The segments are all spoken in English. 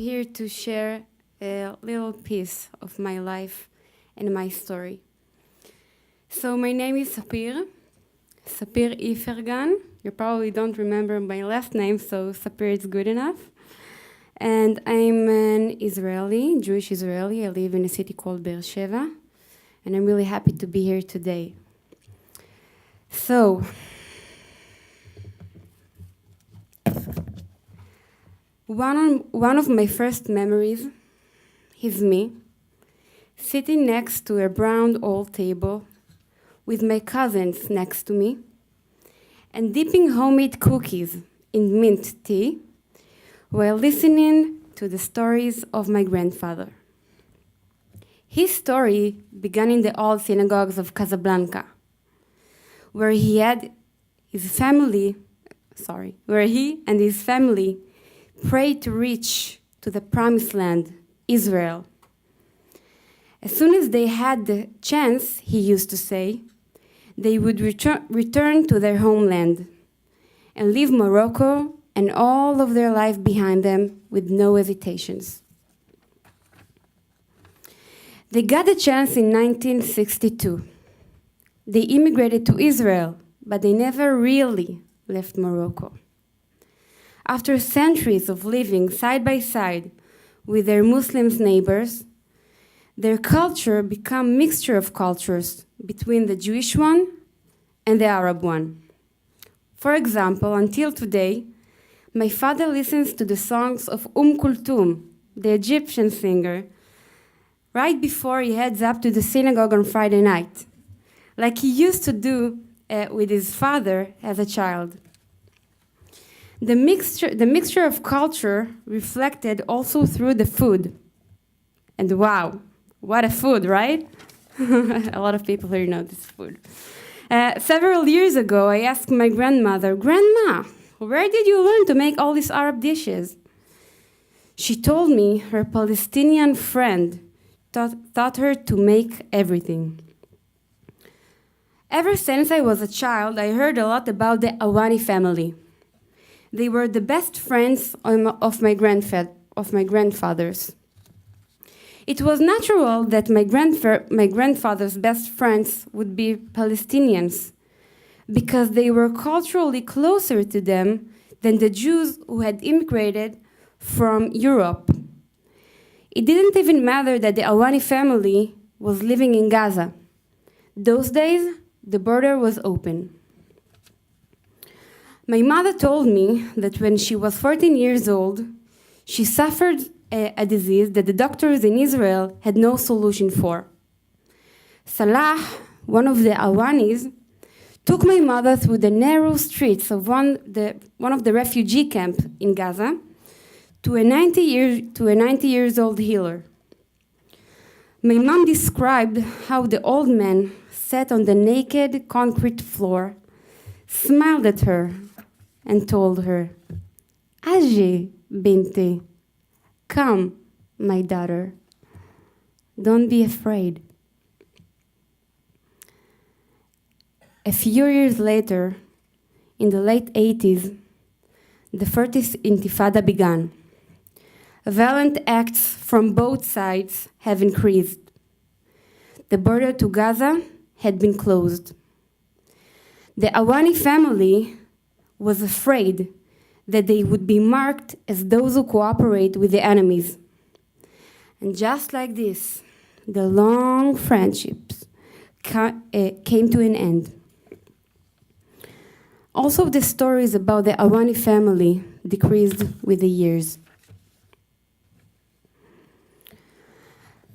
here to share a little piece of my life and my story. So my name is Sapir Ifergan. You probably don't remember my last name, so Sapir is good enough. And I'm an Israeli, Jewish Israeli. I live in a city called Be'er Sheva, and I'm really happy to be here today. So, one of my first memories is me sitting next to a brown old table with my cousins next to me and dipping homemade cookies in mint tea while listening to the stories of my grandfather. His story began in the old synagogues of Casablanca, where he and his family prayed to reach to the promised land, Israel. As soon as they had the chance, he used to say, they would return to their homeland and leave Morocco and all of their life behind them with no hesitations. They got the chance in 1962. They immigrated to Israel, but they never really left Morocco. After centuries of living side by side with their Muslim neighbors, their culture became a mixture of cultures between the Jewish one and the Arab one. For example, until today, my father listens to the songs of Kulthum, the Egyptian singer, right before he heads up to the synagogue on Friday night, like he used to do with his father as a child. The mixture of culture reflected also through the food. And wow, what a food, right? A lot of people here know this food. Several years ago, I asked my grandmother, "Grandma, where did you learn to make all these Arab dishes?" She told me her Palestinian friend taught her to make everything. Ever since I was a child, I heard a lot about the Awani family. They were the best friends of my grandfathers. It was natural that my grandfather's best friends would be Palestinians, because they were culturally closer to them than the Jews who had immigrated from Europe. It didn't even matter that the Awani family was living in Gaza. Those days, the border was open. My mother told me that when she was 14 years old, she suffered a disease that the doctors in Israel had no solution for. Salah, one of the Awanis, took my mother through the narrow streets of one of the refugee camps in Gaza to a 90 years old healer. My mom described how the old man sat on the naked concrete floor, smiled at her, and told her, "Aji, binti, come, my daughter. Don't be afraid." A few years later, in the late 80s, the First Intifada began. Violent acts from both sides have increased. The border to Gaza had been closed. The Awani family was afraid that they would be marked as those who cooperate with the enemies. And just like this, the long friendships came to an end. Also, the stories about the Awani family decreased with the years.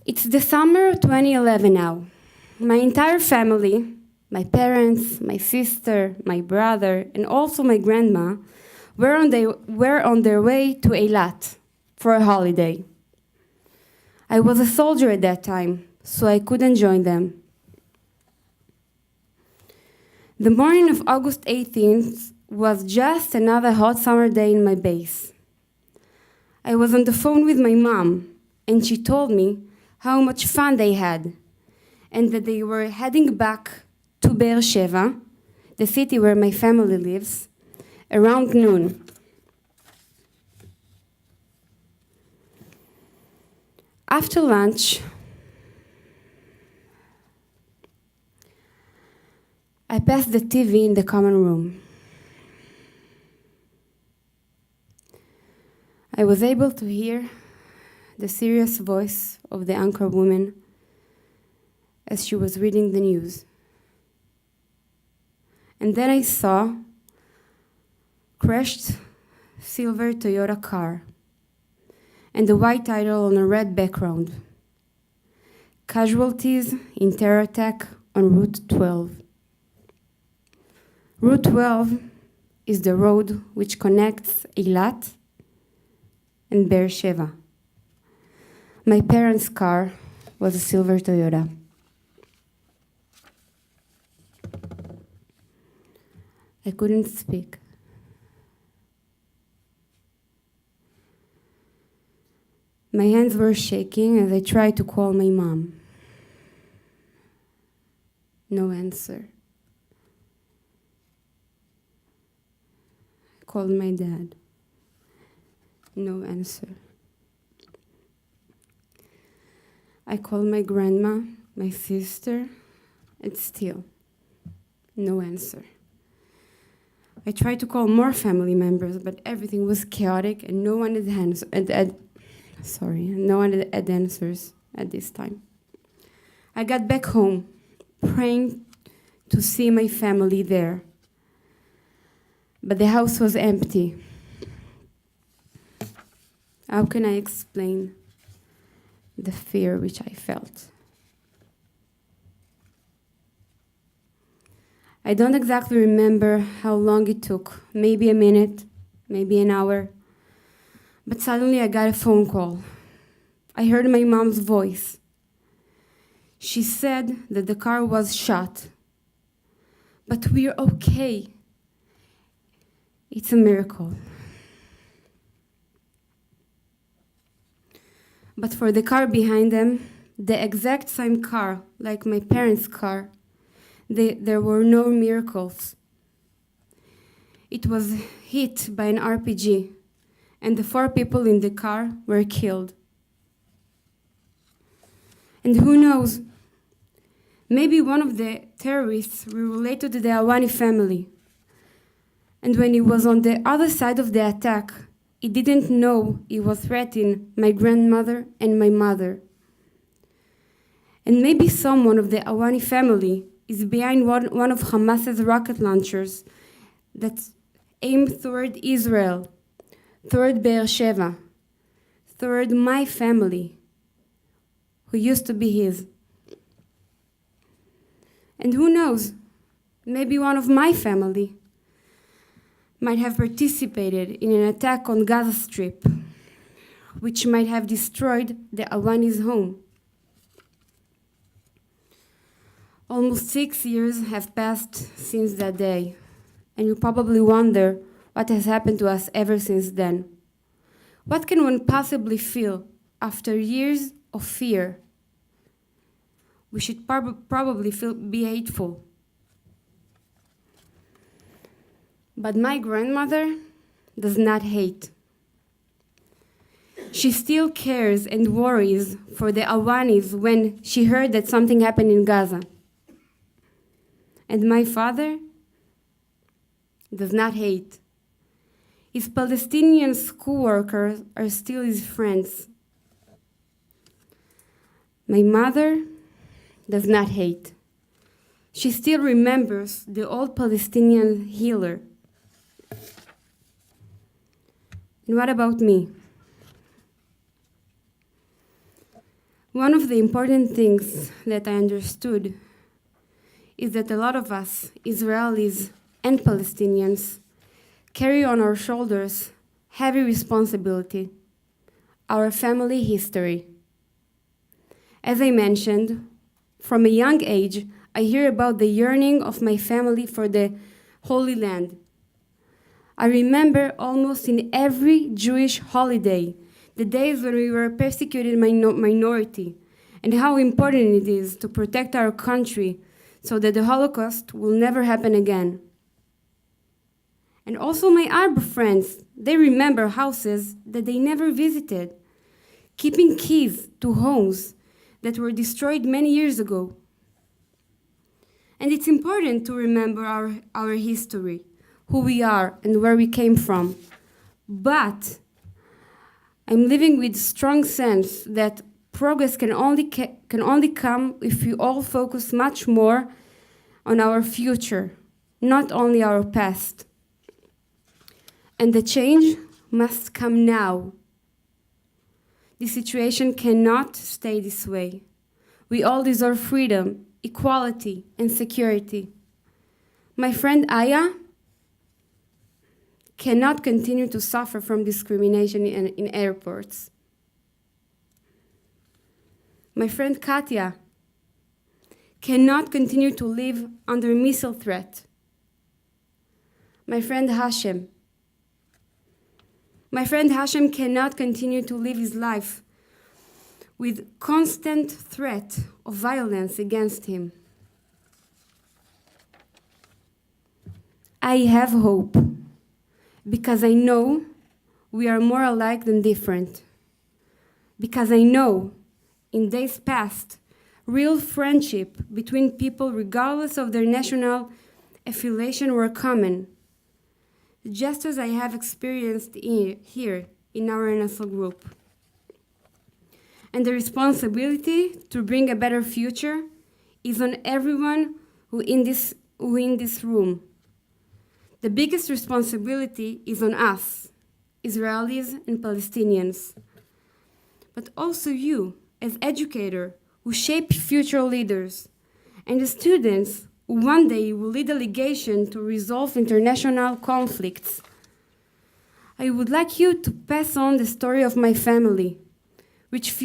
It's the summer of 2011 now. My entire family, my parents, my sister, my brother, and also my grandma were on their way to Eilat for a holiday. I was a soldier at that time, so I couldn't join them. The morning of August 18th was just another hot summer day in my base. I was on the phone with my mom, and she told me how much fun they had, and that they were heading back to Be'er Sheva, the city where my family lives, around noon. After lunch, I passed the TV in the common room. I was able to hear the serious voice of the anchor woman as she was reading the news. And then I saw crashed silver Toyota car and the white title on a red background. Casualties in terror attack on Route 12. Route 12 is the road which connects Eilat and Be'er Sheva. My parents' car was a silver Toyota. I couldn't speak. My hands were shaking as I tried to call my mom. No answer. I called my dad. No answer. I called my grandma, my sister, and still no answer. I tried to call more family members, but everything was chaotic and no one had answers at this time. I got back home, praying to see my family there. But the house was empty. How can I explain the fear which I felt? I don't exactly remember how long it took, maybe a minute, maybe an hour. But suddenly I got a phone call. I heard my mom's voice. She said that the car was shot. But we're okay. It's a miracle. But for the car behind them, the exact same car, like my parents' car, there were no miracles. It was hit by an RPG, and the 4 people in the car were killed. And who knows, maybe one of the terrorists were related to the Awani family. And when he was on the other side of the attack, he didn't know he was threatening my grandmother and my mother. And maybe someone of the Awani family is behind one of Hamas's rocket launchers that aimed toward Israel, toward Be'er Sheva, toward my family, who used to be his. And who knows, maybe one of my family might have participated in an attack on Gaza Strip, which might have destroyed the Awani's home. Almost 6 years have passed since that day, and you probably wonder what has happened to us ever since then. What can one possibly feel after years of fear? We should probably be hateful. But my grandmother does not hate. She still cares and worries for the Awanis when she heard that something happened in Gaza. And my father does not hate. His Palestinian co-workers are still his friends. My mother does not hate. She still remembers the old Palestinian healer. And what about me? One of the important things that I understood is that a lot of us, Israelis and Palestinians, carry on our shoulders heavy responsibility, our family history. As I mentioned, from a young age, I hear about the yearning of my family for the Holy Land. I remember almost in every Jewish holiday, the days when we were a persecuted minority, and how important it is to protect our country so that the Holocaust will never happen again. And also my Arab friends, they remember houses that they never visited, keeping keys to homes that were destroyed many years ago. And it's important to remember our history, who we are and where we came from. But I'm living with strong sense that progress can only come if we all focus much more on our future, not only our past. And the change must come now. The situation cannot stay this way. We all deserve freedom, equality, and security. My friend Aya cannot continue to suffer from discrimination in airports. My friend Katya cannot continue to live under missile threat. My friend Hashem cannot continue to live his life with constant threat of violence against him. I have hope because I know we are more alike than different. Because I know in days past, real friendship between people, regardless of their national affiliation, were common, just as I have experienced here in our NSL group. And the responsibility to bring a better future is on everyone who in this room. The biggest responsibility is on us, Israelis and Palestinians, but also you, as educators who shape future leaders, and the students who one day will lead a delegation to resolve international conflicts. I would like you to pass on the story of my family, which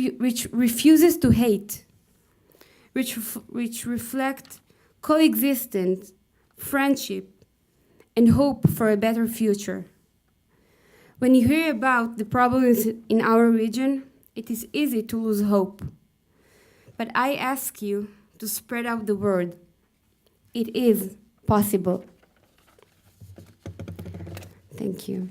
refuses to hate, which reflect coexistence, friendship, and hope for a better future. When you hear about the problems in our region, it is easy to lose hope. But I ask you to spread out the word. It is possible. Thank you.